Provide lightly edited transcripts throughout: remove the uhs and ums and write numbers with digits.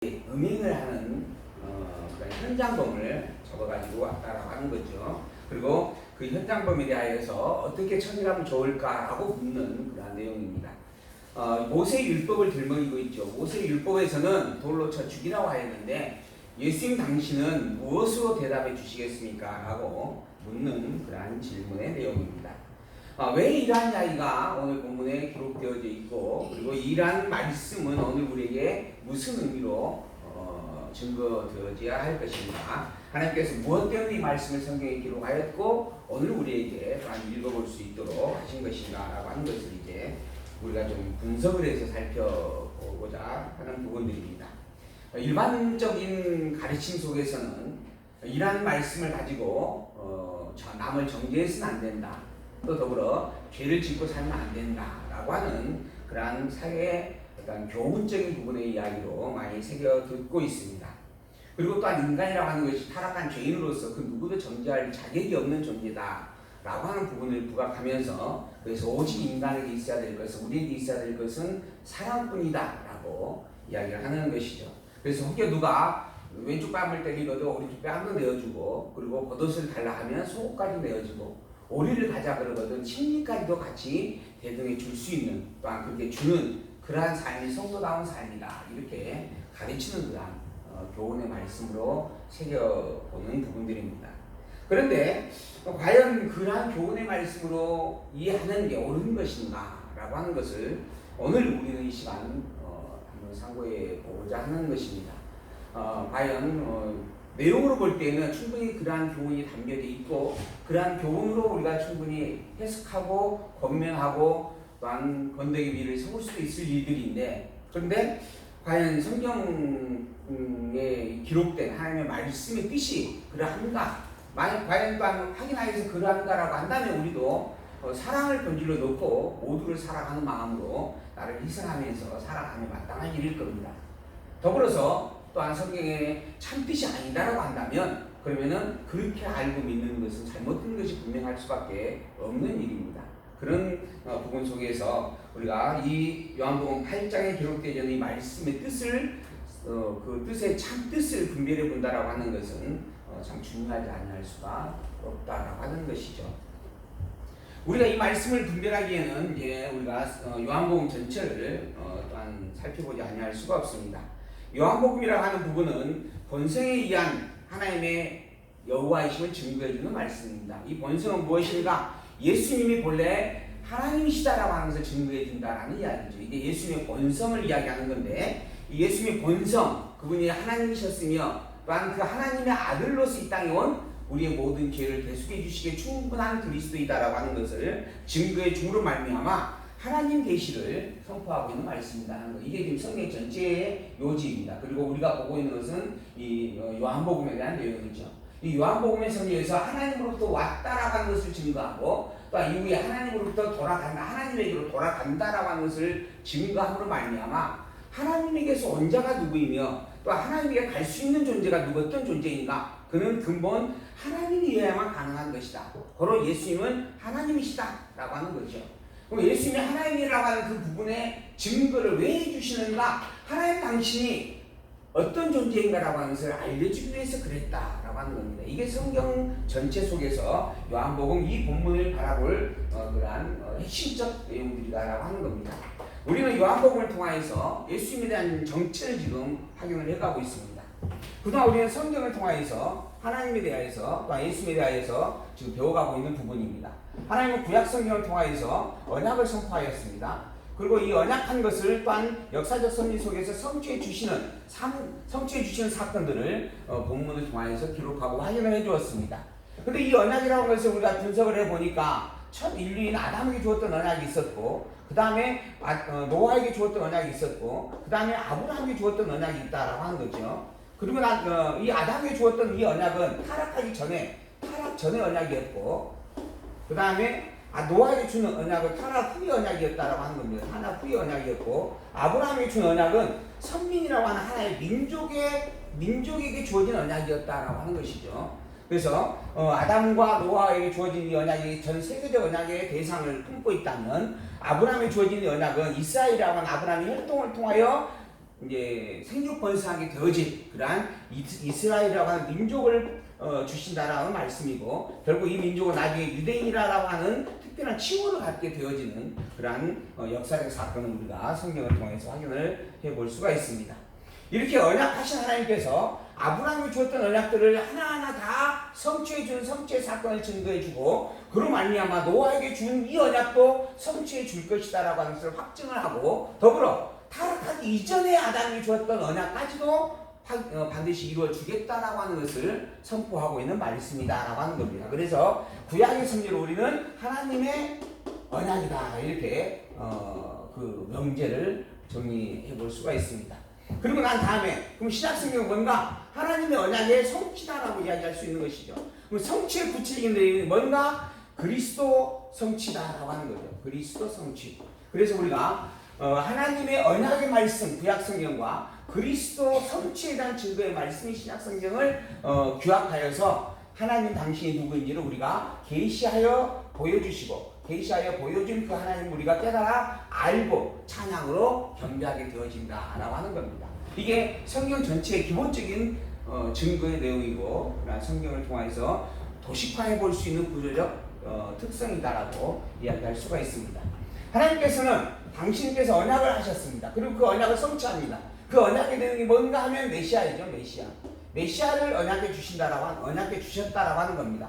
음행을 하는 그런 현장범을 적어가지고 왔다라고 하는 거죠. 그리고 그 현장범에 대하여서 어떻게 처리하면 좋을까라고 묻는 그런 내용입니다. 모세 율법을 들먹이고 있죠. 모세 율법에서는 돌로 쳐 죽이라고 하였는데 예수님 당신은 무엇으로 대답해 주시겠습니까? 라고 묻는 그러한 질문의 내용입니다. 왜 이러한 이야기가 오늘 본문에 기록되어져 있고 그리고 이러한 말씀은 오늘 우리에게 무슨 의미로 증거되어져야 할 것인가, 하나님께서 무엇 때문에 이 말씀을 성경에 기록하였고 오늘 우리에게 많이 읽어볼 수 있도록 하신 것인가 라고 하는 것을 이제 우리가 좀 분석을 해서 살펴보고자 하는 부분들입니다. 일반적인 가르침 속에서는 이러한 말씀을 가지고 남을 정죄해서는 안 된다, 또 더불어 죄를 짓고 살면 안 된다라고 하는 그러한 사회의 어떤 교훈적인 부분의 이야기로 많이 새겨 듣고 있습니다. 그리고 또한 인간이라고 하는 것이 타락한 죄인으로서 그 누구도 정죄할 자격이 없는 존재다라고 하는 부분을 부각하면서, 그래서 오직 인간에게 있어야 될 것은, 우리에게 있어야 될 것은 사랑뿐이다라고 이야기를 하는 것이죠. 그래서 혹여 누가 왼쪽 뺨을 때리고도 오른쪽 뺨도 내어주고, 그리고 겉옷을 달라 하면 속옷까지 내어주고, 오리를 가자 그러거든 침리까지도 같이 대등해 줄 수 있는, 또한 그렇게 주는 그러한 삶이 성도다운 삶이다, 이렇게 가르치는 그러한 교훈의 말씀으로 새겨보는 부분들입니다. 그런데 과연 그러한 교훈의 말씀으로 이해하는 게 옳은 것인가 라고 하는 것을 오늘 우리는 이 시간 한번 상고해 보고자 하는 것입니다. 과연 내용으로 볼 때는 충분히 그러한 교훈이 담겨져 있고, 그러한 교훈으로 우리가 충분히 해석하고 권면하고 또한 건더기 위를 세울 수도 있을 일들인데, 그런데 과연 성경에 기록된 하나님의 말씀의 뜻이 그러한가, 과연 또한 확인하여서 그러한가라고 한다면 우리도 사랑을 본질로 놓고 모두를 사랑하는 마음으로 나를 희생하면서 살아가며 마땅한 일일 겁니다. 더불어서 또한 성경의 참뜻이 아니다라고 한다면 그러면은 그렇게 알고 믿는 것은 잘못된 것이 분명할 수밖에 없는 일입니다. 그런 부분 속에서 우리가 이 요한복음 8장에 기록되어 있는 이 말씀의 뜻을 그 뜻의 참뜻을 분별해 본다라고 하는 것은 참 중요하지 아니할 수가 없다라고 하는 것이죠. 우리가 이 말씀을 분별하기에는 이제 우리가 요한복음 전체를 또한 살펴보지 아니할 수가 없습니다. 요한복음이라고 하는 부분은 본성에 의한 하나님의 여호와이심을 증거해주는 말씀입니다. 이 본성은 무엇인가? 예수님이 본래 하나님이시다라고 하는 것을 증거해준다라는 이야기죠. 이게 예수님의 본성을 이야기하는 건데, 이 예수님의 본성, 그분이 하나님이셨으며 또한 그 하나님의 아들로서 이 땅에 온 우리의 모든 죄를 대속해 주시기에 충분한 그리스도이다라고 하는 것을 증거해 줌으로 말미암아 하나님 계시를 선포하고 있는 말씀이다 하는 것. 이게 지금 성경 전체의 요지입니다. 그리고 우리가 보고 있는 것은 이 요한복음에 대한 내용이죠. 이 요한복음의 성경에서 하나님으로부터 왔다라고 하는 것을 증거하고, 또 이후에 하나님으로부터 돌아간다, 하나님에게로 돌아간다라고 하는 것을 증거함으로 말미암아 하나님에게서 온 자가 누구이며 또 하나님에게 갈 수 있는 존재가 어떤 존재인가? 그는 근본 하나님이어야만 가능한 것이다. 바로 예수님은 하나님이시다라고 하는 거죠. 그럼 예수님이 하나님이라고 하는 그 부분의 증거를 왜 해주시는가? 하나님 당신이 어떤 존재인가라고 하는 것을 알려주기 위해서 그랬다라고 하는 겁니다. 이게 성경 전체 속에서 요한복음 이 본문을 바라볼 그러한 핵심적 내용들이다라고 하는 겁니다. 우리는 요한복음을 통하여서 예수님에 대한 정체를 지금 확인을 해가고 있습니다. 그동안 우리는 성경을 통하여서 하나님에 대하여서 또 예수님에 대하여서 지금 배워가고 있는 부분입니다. 하나님은 구약 성경을 통하여서 언약을 선포하였습니다. 그리고 이 언약한 것을 또한 역사적 섭리 속에서 성취해 주시는 사건들을 본문을 통하여서 기록하고 확인을 해주었습니다. 그런데 이 언약이라는 것을 우리가 분석을 해보니까 첫 인류인 아담에게 주었던 언약이 있었고, 그 다음에 노아에게 주었던 언약이 있었고, 그 다음에 아브라함에게 주었던 언약이 있다라고 하는 거죠. 그리고 이 아담에게 주었던 이 언약은 타락 전의 언약이었고, 그 다음에 노아에게 주는 언약은 타락 후의 언약이었다라고 하는 겁니다. 타락 후의 언약이었고, 아브라함에게 준 언약은 선민이라고 하는 하나의 민족에게 주어진 언약이었다라고 하는 것이죠. 그래서 아담과 노아에게 주어진 이 언약이 전 세계적 언약의 대상을 품고 있다면, 아브라함에 주어진 이 언약은 이스라엘이라고 하는 아브라함의 혈통을 통하여 이제 생육번성하게 되어진 그러한 이스라엘이라고 하는 민족을 주신다라는 말씀이고, 결국 이 민족은 나중에 유대인이라고 하는 특별한 칭호를 갖게 되어지는 그러한 역사적 사건을 우리가 성경을 통해서 확인을 해볼 수가 있습니다. 이렇게 언약하신 하나님께서 아브라함이 주었던 언약들을 하나하나 다 성취해주는 성취의 사건을 증거해주고, 그로 말미암아 노아에게 준 이 언약도 성취해 줄 것이다라고 하는 것을 확증을 하고, 더불어 타락하기 이전에 아담이 주었던 언약까지도 반드시 이루어 주겠다라고 하는 것을 선포하고 있는 말씀이다라고 하는 겁니다. 그래서 구약의 성경을 우리는 하나님의 언약이다 이렇게 그 명제를 정리해 볼 수가 있습니다. 그리고 난 다음에 그럼 신약 성경은 뭔가 하나님의 언약의 성취다라고 이야기할 수 있는 것이죠. 그럼 성취의 구체적인 내용이 뭔가 그리스도 성취다라고 하는 거죠. 그리스도 성취. 그래서 우리가 하나님의 언약의 말씀 구약 성경과 그리스도 성취에 대한 증거의 말씀이 신약 성경을 규합하여서 하나님 당신이 누구인지를 우리가 계시하여 보여주시고, 계시하여 보여준 그 하나님 우리가 깨달아 알고 찬양으로 경배하게 되어진다라고 하는 겁니다. 이게 성경 전체의 기본적인 증거의 내용이고, 성경을 통해서 도식화해 볼 수 있는 구조적 특성이다라고 이야기할 수가 있습니다. 하나님께서는 당신께서 언약을 하셨습니다. 그리고 그 언약을 성취합니다. 그 언약의 내용이 뭔가 하면 메시아이죠. 메시아를 언약해 주셨다라고 하는 겁니다.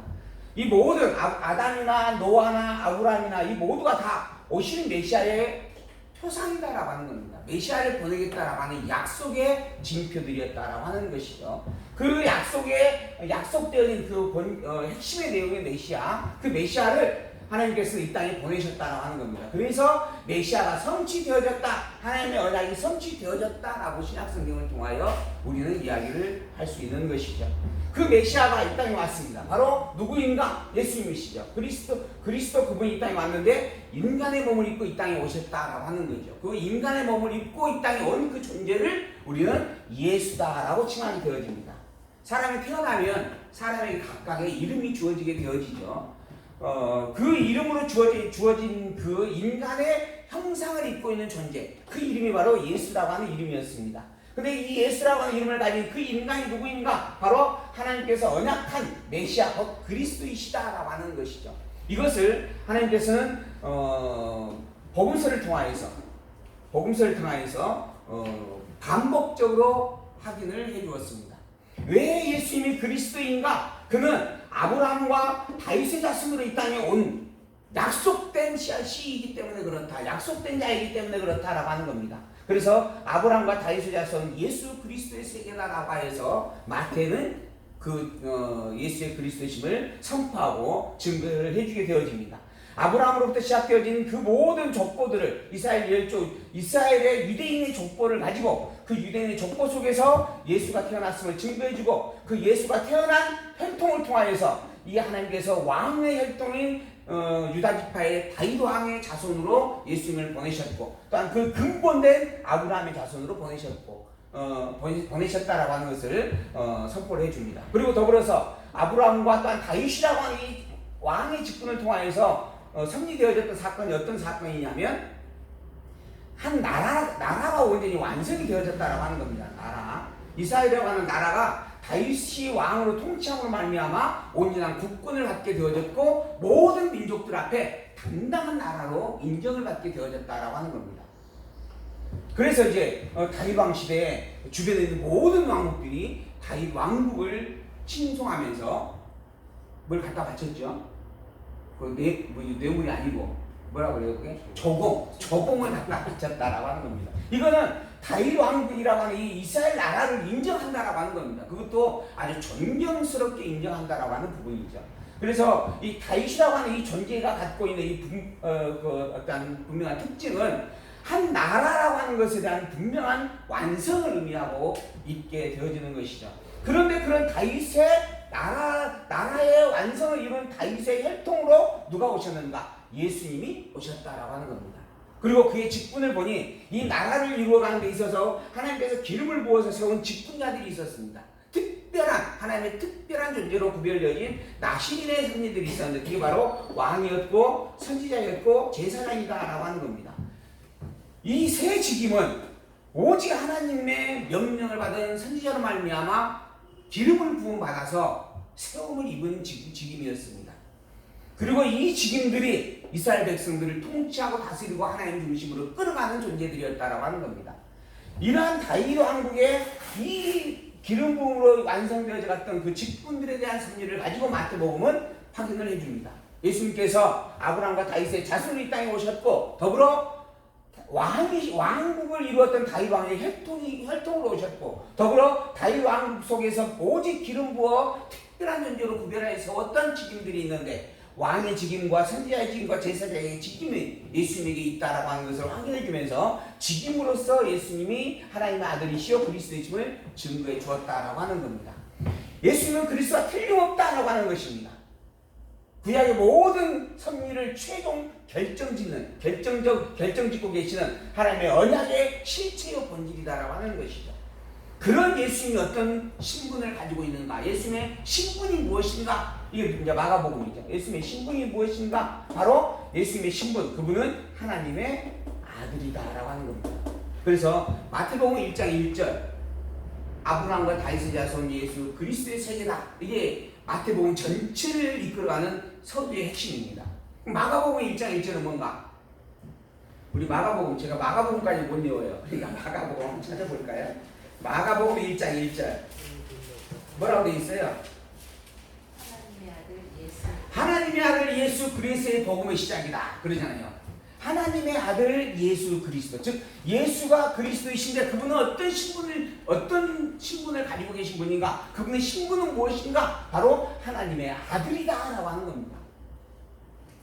이 모든 아담이나 노아나 아브라함이나 이 모두가 다 오시는 메시아의 표상이다라고 하는 겁니다. 메시아를 보내겠다라고 하는 약속의 징표들이었다라고 하는 것이죠. 그 약속되어 있는 그 핵심의 내용의 메시아, 그 메시아를 하나님께서 이 땅에 보내셨다라고 하는 겁니다. 그래서 메시아가 성취되어졌다, 하나님의 언약이 성취되어졌다라고 신약성경을 통하여 우리는 이야기를 할 수 있는 것이죠. 그 메시아가 이 땅에 왔습니다. 바로 누구인가? 예수님이시죠. 그리스도 그분이 이 땅에 왔는데 인간의 몸을 입고 이 땅에 오셨다라고 하는 거죠. 그 인간의 몸을 입고 이 땅에 온 그 존재를 우리는 예수다라고 칭하게 되어집니다. 사람이 태어나면 사람에게 각각의 이름이 주어지게 되어지죠. 그 이름으로 주어진 그 인간의 형상을 입고 있는 존재, 그 이름이 바로 예수라고 하는 이름이었습니다. 근데 이 예수라고 하는 이름을 가진 그 인간이 누구인가? 바로 하나님께서 언약한 메시아, 곧 그리스도이시다라고 하는 것이죠. 이것을 하나님께서는 복음서를 통하여서 반복적으로 확인을 해주었습니다. 왜 예수님이 그리스도인가? 그는 아브라함과 다윗의 자손으로 이 땅에 온 약속된 씨이기 때문에 그렇다, 약속된 자이기 때문에 그렇다라고 하는 겁니다. 그래서 아브라함과 다윗의 자손 예수 그리스도의 세계다라고 해서 마태는 그 예수의 그리스도심을 선포하고 증거를 해주게 되어집니다. 아브라함으로부터 시작되어진 그 모든 족보들을 이스라엘의 유대인의 족보를 가지고 그 유대인의 족보 속에서 예수가 태어났음을 증거해주고, 그 예수가 태어난 혈통을 통하여서 이 하나님께서 왕의 혈통인 유다지파의 다윗 왕의 자손으로 예수님을 보내셨고, 또한 그 근본된 아브라함의 자손으로 보내셨다라고 하는 것을 선포를 해줍니다. 그리고 더불어서 아브라함과 또한 다윗이라고 하는 이 왕의 직분을 통하여서 성립되어졌던 사건이 어떤 사건이냐면, 한 나라가 온전히 완성이 되어졌다라고 하는 겁니다. 이스라엘이라고 하는 나라가 다윗이 왕으로 통치함으로 말미암아 온전한 국군을 갖게 되어졌고, 모든 민족들 앞에 당당한 나라로 인정을 받게 되어졌다라고 하는 겁니다. 그래서 이제 다윗 왕 시대에 주변에 있는 모든 왕국들이 다윗 왕국을 칭송하면서 뭘 갖다 바쳤죠? 뇌물이 아니고 뭐라고 그래요? 그게 조공을 갖다 바쳤다라고 하는 겁니다. 이거는 다윗 왕국이라고 하는 이 이스라엘 나라를 인정한다라고 하는 겁니다. 그것도 아주 존경스럽게 인정한다라고 하는 부분이죠. 그래서 이 다윗이라고 하는 이 존재가 갖고 있는 이 어떤 분명한 특징은 한 나라라고 하는 것에 대한 분명한 완성을 의미하고 있게 되어지는 것이죠. 그런데 그런 다윗의 나라의 완성을 이룬 다윗의 혈통으로 누가 오셨는가? 예수님이 오셨다라고 하는 겁니다. 그리고 그의 직분을 보니 이 나라를 이루어가는 데 있어서 하나님께서 기름을 부어서 세운 직분자들이 있었습니다. 하나님의 특별한 존재로 구별되어진 나시린의 선지들이 있었는데, 그게 바로 왕이었고 선지자였고 제사장이다라고 하는 겁니다. 이 세 직임은 오직 하나님의 명령을 받은 선지자로 말미암아 기름을 부음 받아서 세움을 입은 직임이었습니다. 그리고 이 직임들이 이스라엘 백성들을 통치하고 다스리고 하나님 중심으로 끌어가는 존재들이었다라고 하는 겁니다. 이러한 다윗 왕국의 이 기름 부음으로 완성되어져 갔던 그 직분들에 대한 섭리를 가지고 마태복음은 확인을 해줍니다. 예수님께서 아브라함과 다윗의 자손으로 이 땅에 오셨고 더불어 왕국을 이루었던 다윗 왕의 혈통으로 오셨고 더불어 다윗 왕국 속에서 오직 기름 부어 특별한 존재로 구별하여 세웠던 직임들이 있는데 왕의 직임과 선지자의 직임과 제사장의 직임이 예수님에게 있다라고 하는 것을 확인해 주면서 직임으로서 예수님이 하나님의 아들이시여 그리스도이심을 증거해 주었다라고 하는 겁니다. 예수님은 그리스도와 틀림없다라고 하는 것입니다. 구약의 모든 섭리를 최종 결정짓고 계시는 하나님의 언약의 실체요 본질이다라고 하는 것이죠. 그런 예수님이 어떤 신분을 가지고 있는가? 예수님의 신분이 무엇인가? 이게 이제 마가복음이죠. 예수님의 신분이 무엇인가? 바로 예수님의 신분, 그분은 하나님의 아들이다라고 하는 겁니다. 그래서 마태복음 1장 1절 아브라함과 다윗의 자손 예수 그리스도의 세계다. 이게 마태복음 전체를 이끌어가는 서두의 핵심입니다. 마가복음 1장 1절은 뭔가? 우리 마가복음, 제가 마가복음까지 못 외워요. 그러니까 마가복음 한번 찾아볼까요? 마가복음 1장 1절 뭐라고 되어 있어요? 하나님의 아들 예수 그리스도의 복음의 시작이다 그러잖아요. 하나님의 아들 예수 그리스도, 즉 예수가 그리스도이신데 그분은 어떤 신분을 가지고 계신 분인가? 그분의 신분은 무엇인가? 바로 하나님의 아들이다라고 하는 겁니다.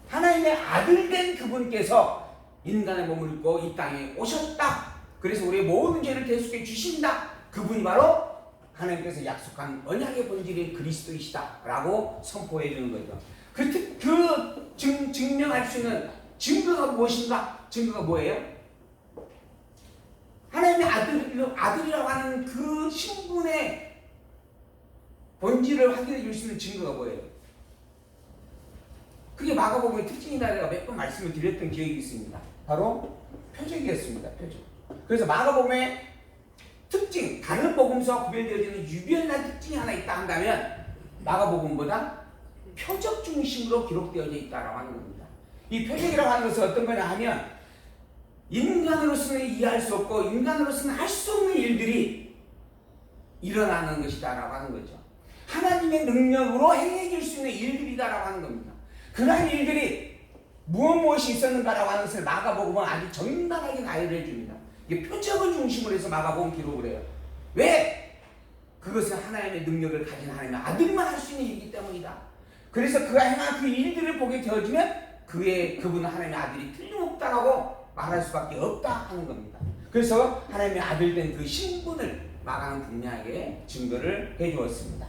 하나님의 아들 된 그분께서 인간의 몸을 입고 이 땅에 오셨다. 그래서 우리의 모든 죄를 대속해 주신다. 그분이 바로 하나님께서 약속한 언약의 본질인 그리스도이시다라고 선포해 주는 거죠. 증명할 수 있는 증거가 무엇인가? 증거가 뭐예요? 하나님의 아들이라고 하는 그 신분의 본질을 확인해 줄 수 있는 증거가 뭐예요? 그게 마가복음의 특징이다 제가 몇 번 말씀을 드렸던 기억이 있습니다. 바로 표적이었습니다. 표적. 그래서 마가복음의 특징, 다른 복음서와 구별되어지는 유별난 특징이 하나 있다 한다면 마가복음보다 표적 중심으로 기록되어져 있다라고 하는 겁니다. 이 표적이라고 하는 것은 어떤 거냐 하면 인간으로서는 이해할 수 없고 인간으로서는 할 수 없는 일들이 일어나는 것이다라고 하는 거죠. 하나님의 능력으로 행해질 수 있는 일들이다라고 하는 겁니다. 그러한 일들이 무엇이 있었는가라고 하는 것을 마가복음은 아주 정당하게 나열해 줍니다. 이게 표적을 중심으로 해서 마가복음 기록을 해요. 왜? 그것은 하나님의 능력을 가진 하나님의 아들만 할 수 있는 일이기 때문이다. 그래서 그가 행한 그 일들을 보게 되어지면 그분은 하나님의 아들이 틀림없다라고 말할 수밖에 없다 하는 겁니다. 그래서 하나님의 아들 된 그 신분을 마가는 분명하게 증거를 해주었습니다.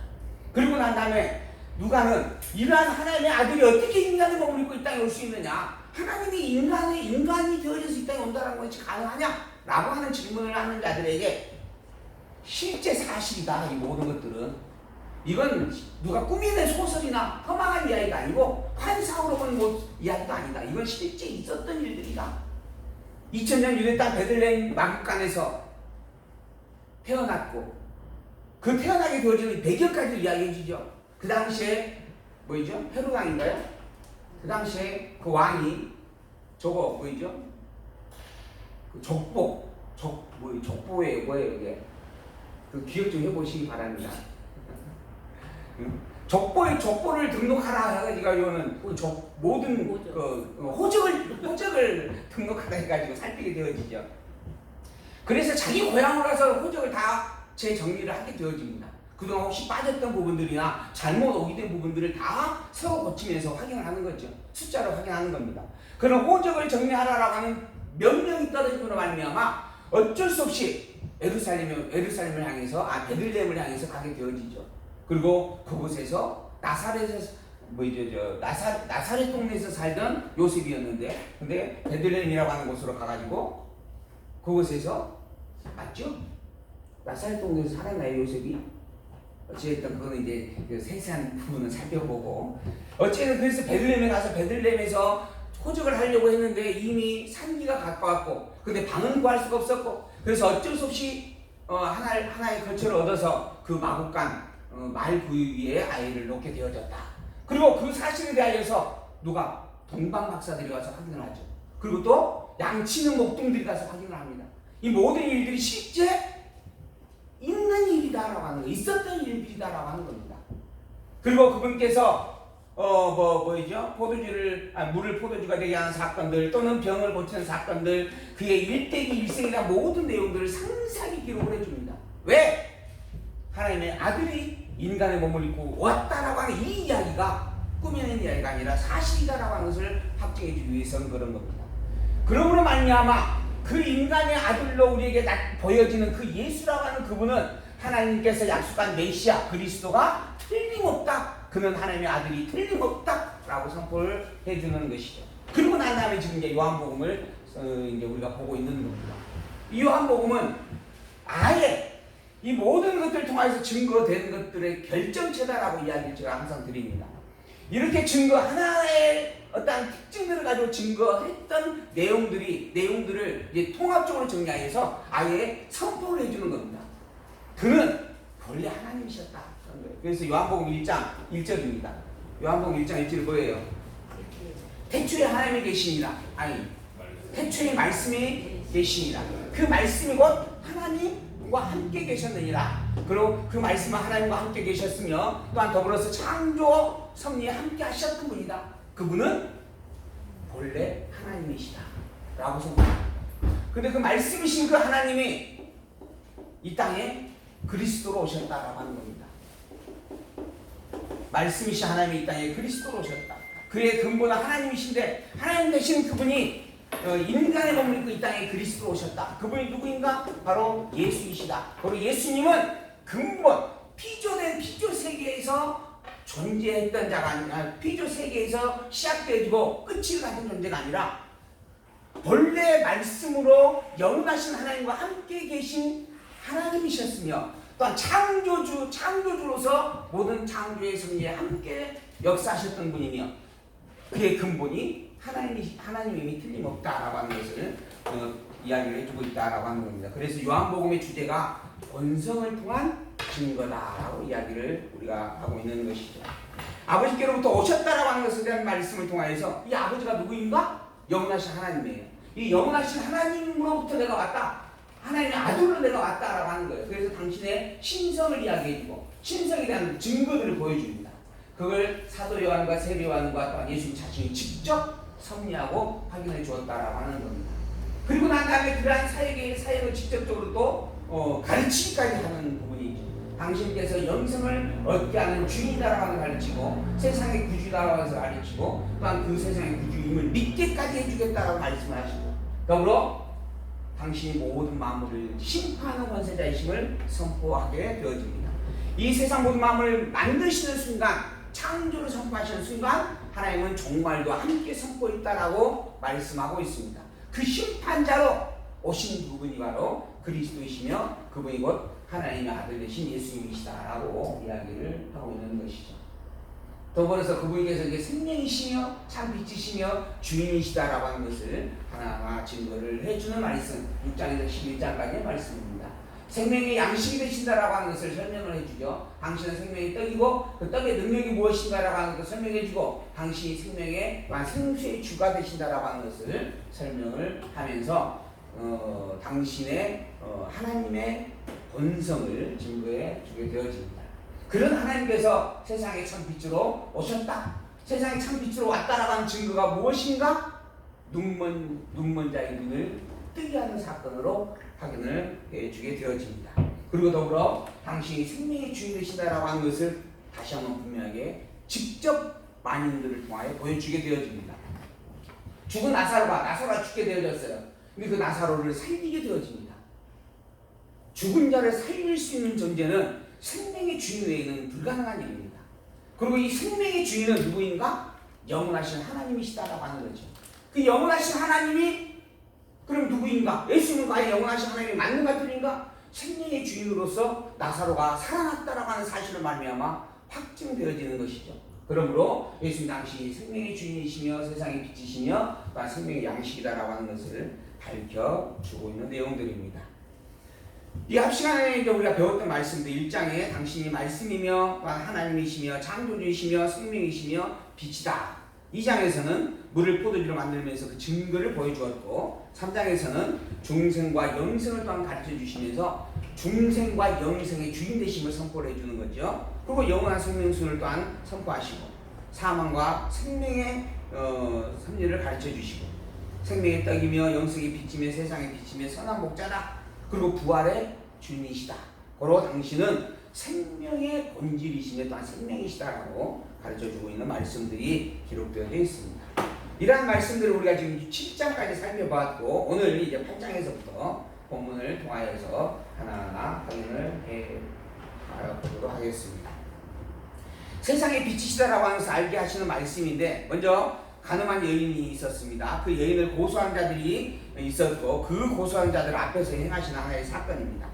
그리고 난 다음에 누가는 이러한 하나님의 아들이 어떻게 인간의 몸을 입고 이 땅에 올 수 있느냐? 하나님이 인간이 되어져서 이 땅에 온다는 것이 가능하냐? 라고 하는 질문을 하는 자들에게 실제 사실이다. 이 모든 것들은 이건 누가 꾸미는 소설이나 허망한 이야기가 아니고 환상으로 본 이야기가 아니다. 이건 실제 있었던 일들이다. 2000년 유대 땅 베들레헴 마국간에서 태어났고 그 태어나게 되어지는 배경까지 이야기해 주죠. 그 당시에 뭐죠? 헤로당인가요? 그 당시에 그 왕이 저거 뭐죠? 그 족보에 뭐예요 이게? 그 기억 좀 해보시기 바랍니다. 족보를 등록하라 해가지고 이거는 모든 호적을 등록하라 해가지고 살피게 되어지죠. 그래서 자기 고향으로 가서 호적을 다 재정리를 하게 되어집니다. 그동안 혹시 빠졌던 부분들이나 잘못 오기된 부분들을 다 세워 고치면서 확인을 하는 거죠. 숫자로 확인하는 겁니다. 그런 호적을 정리하라라고 하는 명령이 떨어짐으로 말미암아 어쩔 수 없이 베들레헴을 향해서 가게 되어지죠. 그리고 그곳에서 나사렛 동네에서 살던 요셉이었는데, 근데 베들레헴이라고 하는 곳으로 가가지고 그곳에서 맞죠? 나사렛 동네에서 살았나요 요셉이? 어찌됐든 그거는 이제 그 세세한 부분은 살펴보고, 어찌됐든 그래서 베들레헴에 가서 베들레헴에서 호적을 하려고 했는데 이미 산기가 가까웠고, 근데 방은 구할 수가 없었고, 그래서 어쩔 수 없이 하나의 거처를 얻어서 그 마국간 말 부위에 아이를 놓게 되어졌다. 그리고 그 사실에 대하여서 누가 동방 박사들이 와서 확인을 하죠. 그리고 또 양치는 목동들이 가서 확인을 합니다. 이 모든 일들이 실제 있는 일이다라고 하는 거, 있었던 일들이다라고 하는 겁니다. 그리고 그분께서 물을 포도주가 되게 하는 사건들, 또는 병을 고치는 사건들, 그의 일대기 일생이나 모든 내용들을 상세하게 기록을 해줍니다. 왜? 하나님의 아들이 인간의 몸을 입고 왔다라고 하는 이 이야기가 꾸며낸 이야기가 아니라 사실이다라고 하는 것을 확증해 주기 위해서는 그런 겁니다. 그러므로 말미암아 그 인간의 아들로 우리에게 보여지는 그 예수라고 하는 그분은 하나님께서 약속한 메시아 그리스도가 틀림없다. 그는 하나님의 아들이 틀림없다라고 선포를 해주는 것이죠. 그리고 난 다음에 지금 이제 요한복음을 이제 우리가 보고 있는 겁니다. 이 요한복음은 아예 이 모든 것들을 통해서 증거된 것들의 결정체다라고 이야기를 제가 항상 드립니다. 이렇게 증거 하나의 어떤 특징들을 가지고 증거했던 내용들을 이제 통합적으로 정리해서 아예 선포를 해주는 겁니다. 그는 본래 하나님이셨다. 그래서 요한복음 1장 1절입니다. 요한복음 1장 1절이 뭐예요? 태초에 하나님이 계시니라. 아니, 태초에 말씀이 계시니라. 그 말씀이 곧 하나님과 함께 계셨느니라. 그리고 그 말씀은 하나님과 함께 계셨으며 또한 더불어서 창조 섭리에 함께 하셨던 분이다. 그분은 본래 하나님이시다 라고 선포합니다. 근데 그 말씀이신 그 하나님이 이 땅에 그리스도로 오셨다라고 하는 겁니다. 말씀이신 하나님이 이 땅에 그리스도로 오셨다. 그의 근본은 하나님이신데 하나님 되신 그분이 인간의 몸을 입고 이 땅에 그리스도로 오셨다. 그분이 누구인가? 바로 예수이시다. 바로 예수님은 근본 피조된 피조 세계에서 존재했던 자가 아니라 피조 세계에서 시작되고 끝을 가진 존재가 아니라 본래 말씀으로 영원하신 하나님과 함께 계신 하나님이셨으며 또한 창조주로서 모든 창조의 섭리에 함께 역사하셨던 분이며 그의 근본이 하나님임이 틀림없다라고 하는 것을 이야기를 해주고 있다라고 하는 겁니다. 그래서 요한복음의 주제가 본성을 통한 증거다라고 이야기를 우리가 하고 있는 것이죠. 아버지께로부터 오셨다라고 하는 것에 대한 말씀을 통하여서 이 아버지가 누구인가? 영원하신 하나님이에요. 이 영원하신 하나님으로부터 내가 왔다. 하나님의 아들로 내가 왔다라고 하는 거예요. 그래서 당신의 신성을 이야기해주고 신성에 대한 증거들을 보여줍니다. 그걸 사도 요한과 세례 요한과 또한 예수님 자신이 직접 섭리하고 확인해 주었다라고 하는 겁니다. 그리고 난 다음에 그러한 사역을 직접적으로 또 가르치기까지 하는 부분이죠. 당신께서 영생을 얻게 하는 주인이다라고 하는 가르치고 세상의 구주다라고 해서 가르치고 또한 그 세상의 구주임을 믿게까지 해주겠다라고 말씀을 하시고 더불어 당신이 모든 만물을 심판하는 권세자이심을 선포하게 되어집니다. 이 세상 모든 만물을 만드시는 순간 창조를 선포하시는 순간 하나님은 종말도 함께 선포했다라고 말씀하고 있습니다. 그 심판자로 오신 그분이 바로 그리스도이시며 그분이 곧 하나님의 아들 되신 예수님이시다라고 이야기를 하고 있는 것이죠. 더불어서 그분께서 이제 생명이시며 참 빛이시며 주인이시다라고 하는 것을 하나하나 증거를 해주는 말씀 6장에서 11장까지의 말씀입니다. 생명의 양식이 되신다라고 하는 것을 설명을 해주죠. 당신은 생명의 떡이고 그 떡의 능력이 무엇인가라고 하는 것을 설명해주고 당신이 생명의 생수의 주가 되신다라고 하는 것을 설명을 하면서 당신의 하나님의 본성을 증거해 주게 되어집니다. 그런 하나님께서 세상의 참빛으로 오셨다. 세상의 참빛으로 왔다라고 하는 증거가 무엇인가? 눈먼 자의 눈을 뜨게 하는 사건으로 확인을 해주게 되어집니다. 그리고 더불어 당신이 생명의 주인 되신다라고 하는 것을 다시 한번 분명하게 직접 만인들을 통하여 보여주게 되어집니다. 죽은 나사로가 죽게 되어졌어요. 근데 그 나사로를 살리게 되어집니다. 죽은 자를 살릴 수 있는 존재는 생명의 주인 외에는 불가능한 일입니다. 그리고 이 생명의 주인은 누구인가? 영원하신 하나님이시다라고 하는 거죠. 그 영원하신 하나님이 그럼 누구인가? 예수님은 과연 영원하신 하나님이 맞는가 틀린가? 생명의 주인으로서 나사로가 살아났다라고 하는 사실을 말미암아 확증되어지는 것이죠. 그러므로 예수님 당신이 생명의 주인이시며 세상의 빛이시며 생명의 양식이다라고 하는 것을 밝혀주고 있는 내용들입니다. 이 앞 시간에 이제 우리가 배웠던 말씀들 1장에 당신이 말씀이며 하나님이시며 창조주이시며 생명이시며 빛이다. 2장에서는 물을 포도주로 만들면서 그 증거를 보여주었고 3장에서는 중생과 영생을 또한 가르쳐 주시면서 중생과 영생의 주인 되심을 선포를 해주는 거죠. 그리고 영원한 생명순을 또한 선포하시고 사망과 생명의 섭리를 가르쳐 주시고 생명의 떡이며 영생의 빛이며 세상의 빛이며 선한 목자다. 그리고 부활의 주인이시다. 고로 당신은 생명의 본질이시며 또한 생명이시다라고 가르쳐주고 있는 말씀들이 기록되어 있습니다. 이러한 말씀들을 우리가 지금 7장까지 살펴봤고 오늘 이제 8장에서부터 본문을 통하여서 하나하나 확인을 알아보도록 하겠습니다. 세상의 빛이시다라고 하면서 알게 하시는 말씀인데 먼저 가늠한 여인이 있었습니다. 그 여인을 고소한 자들이 있었고 그 고소한 자들 앞에서 행하시는 하나의 사건입니다.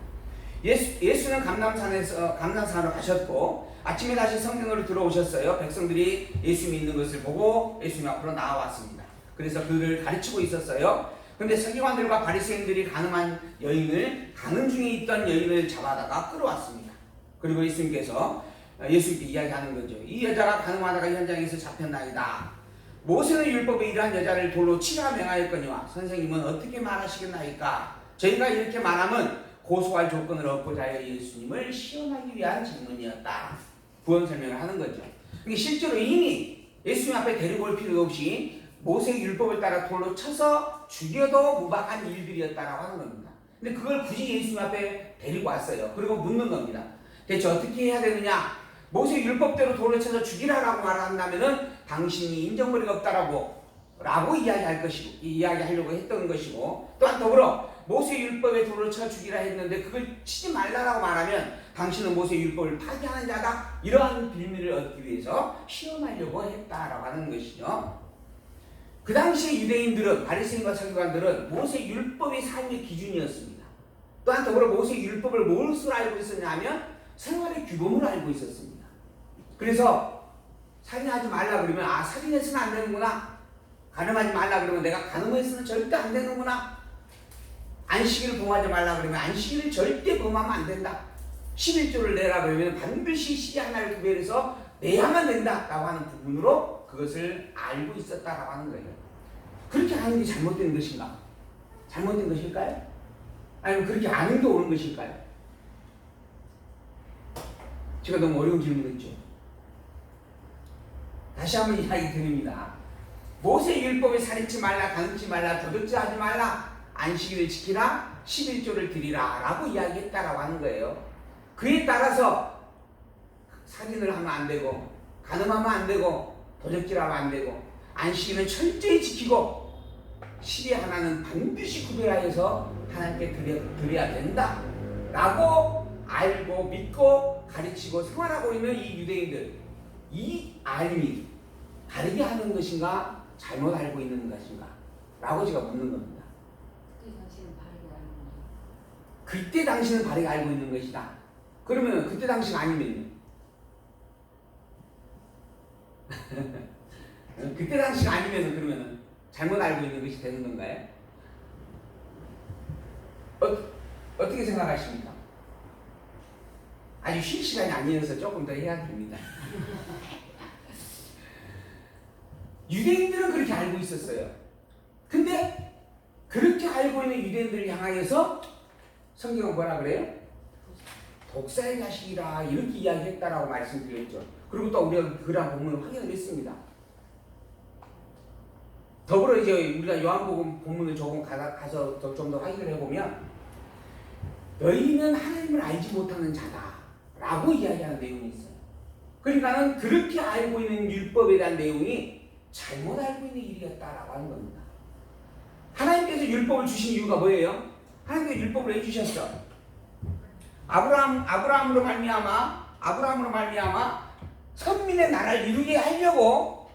예수는 감람산으로 가셨고 아침에 다시 성전으로 들어오셨어요. 백성들이 예수 믿는 것을 보고 예수님 앞으로 나와왔습니다. 그래서 그를 가르치고 있었어요. 그런데 서기관들과 바리새인들이 가늠한 여인을 가늠 중에 있던 여인을 잡아다가 끌어왔습니다. 그리고 예수님께서 예수님께 이야기하는 거죠. 이 여자가 가늠하다가 현장에서 잡혔나이다. 모세는 율법에 이러한 여자를 돌로 치라 명하였거니와 선생님은 어떻게 말하시겠나이까? 저희가 이렇게 말하면 고소할 조건을 얻고자 하여 예수님을 시험하기 위한 질문이었다. 부연 설명을 하는 거죠. 그러니까 실제로 이미 예수님 앞에 데리고 올 필요도 없이 모세의 율법을 따라 돌로 쳐서 죽여도 무방한 일들이었다라고 하는 겁니다. 근데 그걸 굳이 예수님 앞에 데리고 왔어요. 그리고 묻는 겁니다. 대체 어떻게 해야 되느냐? 모세 율법대로 돌을 쳐서 죽이라라고 말한다면은 당신이 인정거리가 없다라고 이야기하려고 했던 것이고 또한 더불어 모세 율법에 돌을 쳐 죽이라 했는데 그걸 치지 말라라고 말하면 당신은 모세 율법을 파기하는 자다. 이러한 빌미를 얻기 위해서 시험하려고 했다라고 하는 것이죠. 그 당시에 유대인들은 바리새인과 서기관들은 모세 율법이 삶의 기준이었습니다. 또한 더불어 모세 율법을 무엇으로 알고 있었냐 하면 생활의 규범으로 알고 있었습니다. 그래서 살인하지 말라 그러면 살인해서는 안 되는구나. 간음하지 말라 그러면 내가 간음해서는 절대 안 되는구나. 안식일을 범하지 말라 그러면 안식일을 절대 범하면 안 된다. 11조를 내라 그러면 반드시 시기 하나를 구별해서 내야만 된다라고 하는 부분으로 그것을 알고 있었다라고 하는 거예요. 그렇게 하는 게 잘못된 것인가? 잘못된 것일까요? 아니면 그렇게 아는 게 옳은 것일까요? 제가 너무 어려운 질문했죠. 다시 한번 이야기 드립니다. 모세 율법에 살인치 말라, 간음치 말라, 도둑질하지 말라, 안식일을 지키라, 11조를 드리라 라고 이야기했다라고 하는 거예요. 그에 따라서 살인을 하면 안 되고 간음하면 안 되고 도둑질하면 안 되고 안식일은 철저히 지키고 10의 하나는 반드시 구별하여서 하나님께 드려야 된다 라고 알고 믿고 가르치고 생활하고 있는 이 유대인들, 이 알미 다르게 하는 것인가 잘못 알고 있는 것인가 라고 제가 묻는 겁니다. 그때 당시는 바르게 알고 있는 것이다. 그러면 그때 당시가 아니면 그때 당시가 아니면 그러면 잘못 알고 있는 것이 되는 건가요? 어떻게 생각하십니까? 아주 쉴 시간이 아니어서 조금 더 해야 됩니다. 유대인들은 그렇게 알고 있었어요. 근데 그렇게 알고 있는 유대인들을 향하여서 성경은 뭐라 그래요? 독사의 자식이라 이렇게 이야기했다라고 말씀드렸죠. 그리고 또 우리가 그러한 본문을 확인을 했습니다. 더불어 이제 우리가 요한복음 본문을 조금 가서 좀 더 확인을 해보면 너희는 하나님을 알지 못하는 자다라고 이야기하는 내용이 있어요. 그러니까는 그렇게 알고 있는 율법에 대한 내용이 잘못 알고 있는 일이었다라고 하는 겁니다. 하나님께서 율법을 주신 이유가 뭐예요? 하나님께서 율법을 해주셨어. 아브라함으로 말미암아 선민의 나라를 이루게 하려고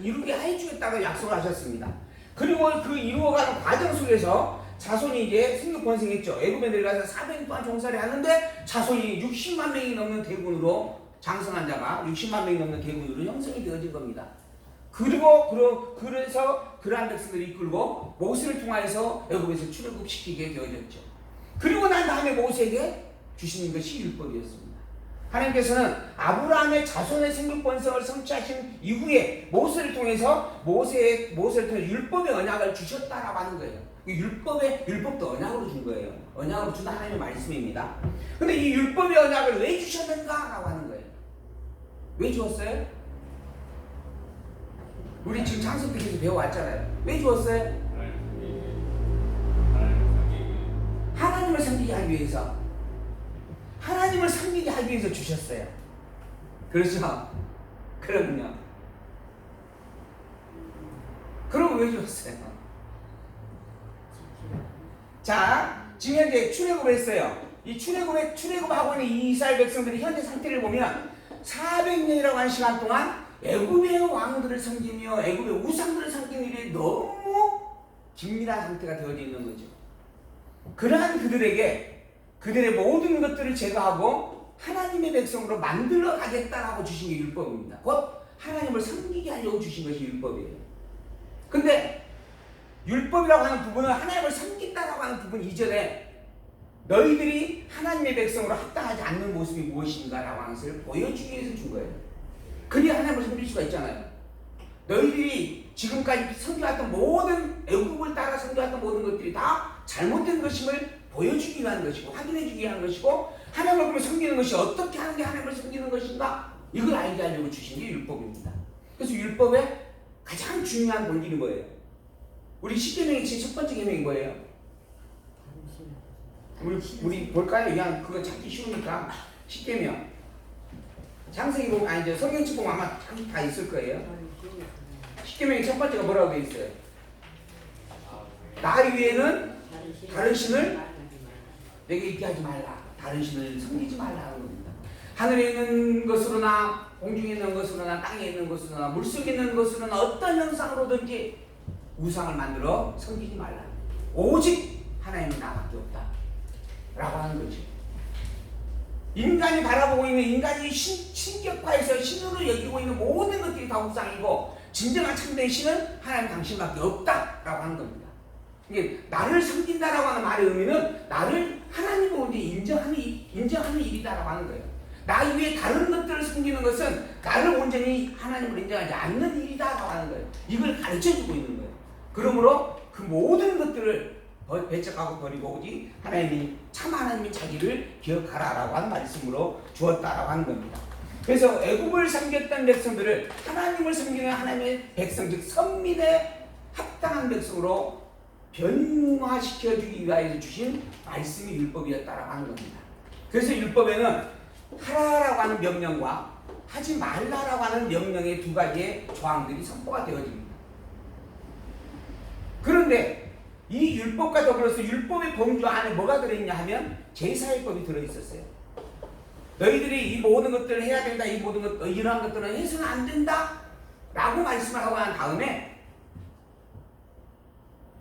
이루게 해주겠다고 약속을 하셨습니다. 그리고 그 이루어가는 과정 속에서 자손이 이제 생육 번성했죠. 애굽에 내려가서 400년 동안 종살이 하는데 자손이 60만 명이 넘는 대군으로 장성한 자가 60만 명이 넘는 대군으로 형성이 되어진 겁니다. 그래서 그러한 백성들을 이끌고 모세를 통하여서 애굽에서 출애굽시키게 되어졌죠. 그리고 난 다음에 모세에게 주시는 것이 율법이었습니다. 하나님께서는 아브라함의 자손의 생육 번성을 성취하신 이후에 모세를 통해서 모세를 통해 율법의 언약을 주셨다라고 하는 거예요. 율법도 언약으로 준 거예요. 언약으로 준 하나님의 말씀입니다. 근데 이 율법의 언약을 왜 주셨는가라고 하는 거예요. 왜 주었어요? 우리 지금 창세기에서 배워왔잖아요. 왜 주었어요? 하나님을 섬기게 하기 위해서. 하나님을 섬기게 하기 위해서 주셨어요. 그렇죠? 그럼요. 그럼 왜 주었어요? 자, 지금 현재 출애굽을 했어요. 이 출애굽하고 있는 이 이스라엘 백성들의 현재 상태를 보면 400년이라고 하는 시간 동안 애굽의 왕들을 섬기며 애굽의 우상들을 섬기는 일이 너무 긴밀한 상태가 되어져 있는 거죠. 그러한 그들의 모든 것들을 제거하고 하나님의 백성으로 만들어 가겠다라고 주신 게 율법입니다. 곧 하나님을 섬기게 하려고 주신 것이 율법이에요. 근데 율법이라고 하는 부분은 하나님을 섬긴다라고 하는 부분 이전에 너희들이 하나님의 백성으로 합당하지 않는 모습이 무엇인가라고 하는 것을 보여주기 위해서 준 거예요. 그래야 하나님을 섬길 수가 있잖아요. 너희들이 지금까지 섬겨왔던 모든 애국을 따라 섬겨왔던 모든 것들이 다 잘못된 것임을 보여주기 위한 것이고 확인해주기 위한 것이고 하나님을 보면 섬기는 것이 어떻게 하는 게 하나님을 섬기는 것인가 이걸 알게 하려고 주신 게 율법입니다. 그래서 율법의 가장 중요한 본질이 뭐예요? 우리 10계명의 제일 첫 번째 계명이 뭐예요? 우리 볼까요? 그냥 그거 찾기 쉬우니까 10계명 창세기 보면 아니 성경책 보면 아마 다 있을 거예요. 10계명의 첫 번째가 뭐라고 되어 있어요? 나 위에는 다른 신을 내게 있게 하지 말라. 다른 신을 섬기지 말라는 겁니다. 하늘에 있는 것으로나 공중에 있는 것으로나 땅에 있는 것으로나 물속에 있는 것으로나 어떤 형상으로든지 우상을 만들어 섬기지 말라. 오직 하나님은 나밖에 없다 라고 하는 거죠. 인간이 바라보고 있는 인간이 신격화해서 신으로 여기고 있는 모든 것들이 다 우상이고 진정한 참된 신은 하나님 당신밖에 없다 라고 하는 겁니다. 이게 나를 섬긴다라고 하는 말의 의미는 나를 하나님으로 인정하는 일이다라고 하는 거예요. 나 위에 다른 것들을 섬기는 것은 나를 온전히 하나님으로 인정하지 않는 일이다라고 하는 거예요. 이걸 가르쳐주고 있는 거예요. 그러므로 그 모든 것들을 배척하고 버리고 오직 하나님이 참 하나님이 자기를 기억하라라고 하는 말씀으로 주었다라고 하는 겁니다. 그래서 애굽을 섬겼던 백성들을 하나님을 섬기는 하나님의 백성 즉 선민의 합당한 백성으로 변화시켜주기 위하여 주신 말씀이 율법이었다라고 하는 겁니다. 그래서 율법에는 하라라고 하는 명령과 하지 말라라고 하는 명령의 두 가지의 조항들이 선포가 되어집니다. 그런데 이 율법과 더불어서 율법의 범주 안에 뭐가 들어있냐 하면 제사율법이 들어있었어요. 너희들이 이 모든 것들을 해야 된다, 이 모든 것, 이러한 것들은 해서는 안 된다 라고 말씀을 하고 난 다음에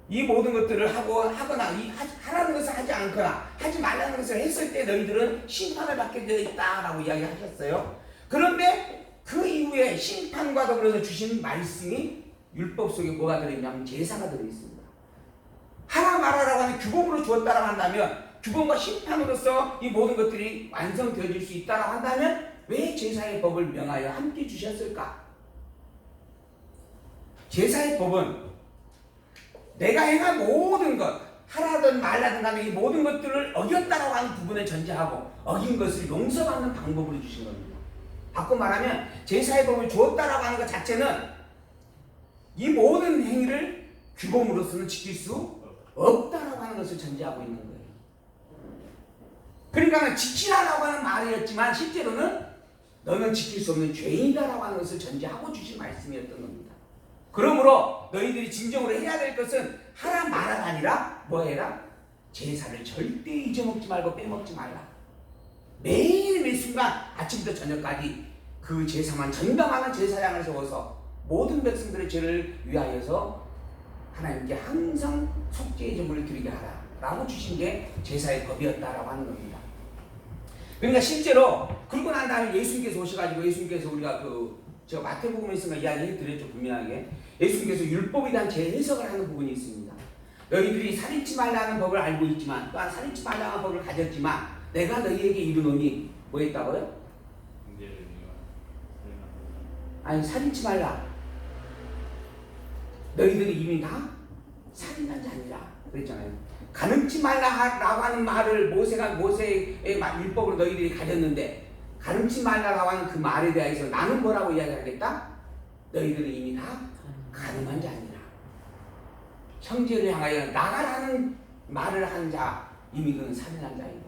이 모든 것들을 하거나 하라는 것을 하지 않거나 하지 말라는 것을 했을 때 너희들은 심판을 받게 되어 있다라고 이야기하셨어요. 그런데 그 이후에 심판과 더불어서 주신 말씀이 율법 속에 뭐가 들어있냐면 제사가 들어있습니다. 하라 말아라고 하는 규범으로 주었다라고 한다면 규범과 심판으로서 이 모든 것들이 완성되어질 수 있다라고 한다면 왜 제사의 법을 명하여 함께 주셨을까? 제사의 법은 내가 행한 모든 것, 하라든 말라든 간에 이 모든 것들을 어겼다라고 하는 부분을 전제하고 어긴 것을 용서받는 방법으로 주신 겁니다. 바꿔 말하면 제사의 법을 주었다라고 하는 것 자체는 이 모든 행위를 규범으로서는 지킬 수 없다라고 하는 것을 전제하고 있는 거예요. 그러니까 지키라라고 하는 말이었지만 실제로는 너는 지킬 수 없는 죄인이다라고 하는 것을 전제하고 주신 말씀이었던 겁니다. 그러므로 너희들이 진정으로 해야 될 것은 하라 말아가 아니라 뭐 해라? 제사를 절대 잊어먹지 말고 빼먹지 말라. 매일 매 순간 아침부터 저녁까지 그 제사만 전당하는 제사장을 세워서 모든 백성들의 죄를 위하여서 하나님께 항상 속죄의 제물을 드리게 하라 라고 주신 게 제사의 법이었다라고 하는 겁니다. 그러니까 실제로 그러고 난 다음에 예수님께서 오셔가지고 예수님께서 우리가 제가 마태복음에서 이야기해 드렸죠. 분명하게 예수님께서 율법에 대한 재해석을 하는 부분이 있습니다. 너희들이 살인치 말라는 법을 알고 있지만 또한 살인치 말라는 법을 가졌지만 내가 너희에게 이르노니 뭐 했다고요? 아니 살인치 말라. 너희들이 이미 다 살인한 자니라 그랬잖아요. 가늠치 말라라고 하는 말을 모세의 율법으로 너희들이 가졌는데 가늠치 말라라고 하는 그 말에 대해서 나는 뭐라고 이야기하겠다? 너희들은 이미 다 가늠한 자니라. 형제를 향하여 나가라는 말을 한 자 이미 그는 살인한 자이고.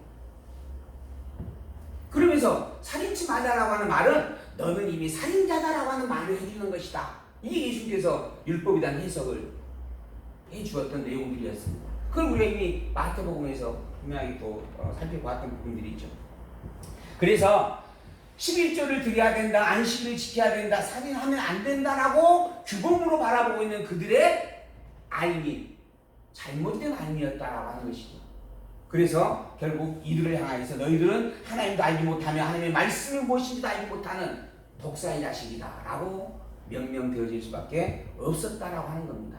그러면서 살인치 말라라고 하는 말은 너는 이미 살인자다라고 하는 말을 해주는 것이다. 이게 예수님께서 율법에 대한 해석을 해주었던 내용들이었습니다. 그걸 우리가 이미 마태복음에서 분명히 또 살펴보았던 부분들이 있죠. 그래서 11조를 드려야 된다, 안식일을 지켜야 된다, 살인하면 안 된다라고 규범으로 바라보고 있는 그들의 알미, 잘못된 알미였다라고 하는 것이죠. 그래서 결국 이들을 향하여서 너희들은 하나님도 알지 못하며 하나님의 말씀이 무엇인지도 알지 못하는 독사의 자식이다 라고 명령되어질 수밖에 없었다라고 하는 겁니다.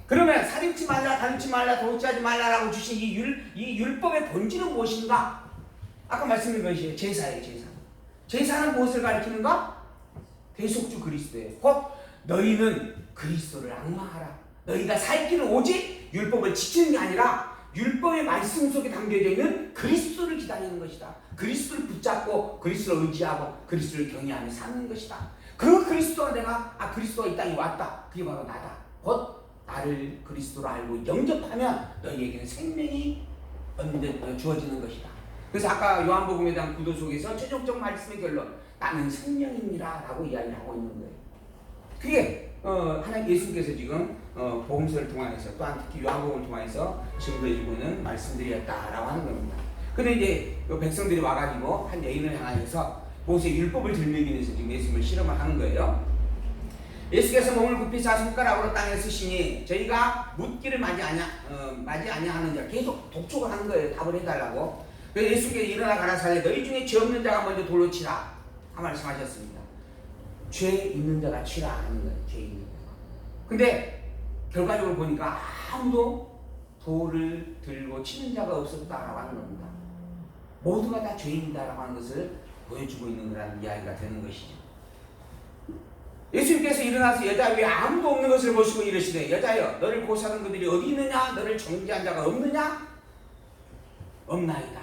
그러면 살인치 말라, 가늠치 말라, 도둑질하지 말라라고 주신 이 율법의 본질은 무엇인가? 아까 말씀드린 것이 제사예요. 제사. 제사는 무엇을 가리키는가? 대속주 그리스도예요. 곧 너희는 그리스도를 앙망하라. 너희가 살 길은 오직 율법을 지키는 게 아니라 율법의 말씀 속에 담겨져 있는 그리스도를 기다리는 것이다. 그리스도를 붙잡고 그리스도를 의지하고 그리스도를 경외하며 사는 것이다. 그 그리스도가 그리스도가 이 땅에 왔다. 그게 바로 나다. 곧 나를 그리스도로 알고 영접하면 너희에게는 생명이 주어지는 것이다. 그래서 아까 요한복음에 대한 구도 속에서 최종적 말씀의 결론 나는 생명입니다 라고 이야기를 하고 있는 거예요. 그게 하나님 예수님께서 지금 복음서를 통해서 또한 특히 요한복음을 통해서 증거해주고 있는 말씀들이었다라고 하는 겁니다. 근데 이제 백성들이 와가지고 한 여인을 향하여서 모세의 율법을 들매기 위해서 지금 예수님을 실험을 하는 거예요. 예수께서 몸을 굽히 자 손가락으로 땅에 쓰시니 저희가 묻기를 맞이 아니하는 자 계속 독촉을 하는 거예요. 답을 해달라고. 그래서 예수께서 일어나 가라사대 너희 중에 죄 없는 자가 먼저 돌로 치라 말씀하셨습니다. 죄 있는 자가 치라 하는 거예요. 죄 있는 자가. 근데 결과적으로 보니까 아무도 돌을 들고 치는 자가 없었다라고 하는 겁니다. 모두가 다 죄인이다라고 하는 것을 보여주고 있는 거라는 이야기가 되는 것이죠. 예수님께서 일어나서 여자 위에 아무도 없는 것을 보시고 이르시되 여자여 너를 고사하는 그들이 어디 있느냐? 너를 정죄한 자가 없느냐? 없나이다.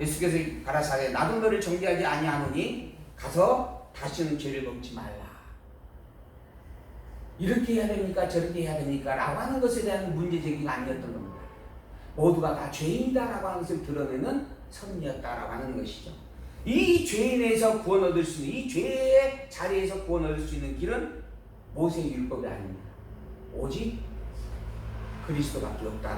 예수께서 가라사대 나도 너를 정죄하지 아니하노니 가서 다시는 죄를 범치 말라. 이렇게 해야 됩니까? 저렇게 해야 됩니까? 라고 하는 것에 대한 문제제기가 아니었던 겁니다. 모두가 다 죄인이다라고 하는 것을 드러내는 선이었다라고 하는 것이죠. 이 죄인에서 구원 얻을 수 있는 이 죄의 자리에서 구원 얻을 수 있는 길은 모세의 율법이 아닙니다. 오직 그리스도밖에 없다.